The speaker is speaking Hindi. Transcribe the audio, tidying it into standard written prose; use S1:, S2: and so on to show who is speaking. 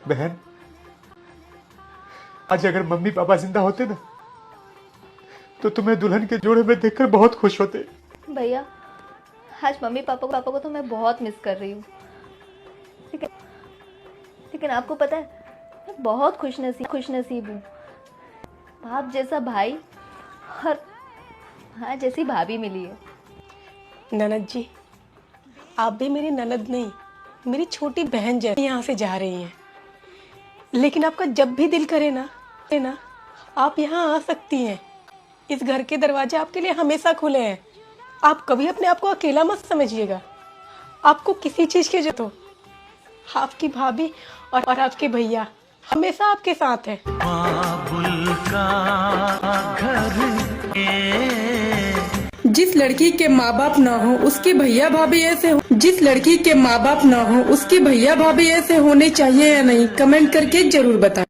S1: बहन, आज अगर मम्मी पापा जिंदा होते ना तो तुम्हें दुल्हन के जोड़े में देखकर बहुत खुश होते।
S2: भैया, आज मम्मी पापा को तो मैं बहुत मिस कर रही हूँ, लेकिन आपको पता है मैं बहुत खुशनसीब हूँ। बाप जैसा भाई और माँ जैसी भाभी मिली है।
S3: ननद जी, आप भी मेरी ननद नहीं, मेरी छोटी बहन जैसी यहाँ से जा रही हैं। लेकिन आपका जब भी दिल करे ना आप यहाँ आ सकती हैं। इस घर के दरवाजे आपके लिए हमेशा खुले हैं। आप कभी अपने आप को अकेला मत समझिएगा। आपको किसी चीज की जरूरत हो, आपकी भाभी और आपके भैया हमेशा आपके साथ हैं। जिस लड़की के माँ बाप ना हो उसके भैया भाभी ऐसे हो, जिस लड़की के माँ बाप ना हो उसके भैया भाभी ऐसे होने चाहिए या नहीं, कमेंट करके जरूर बताएं।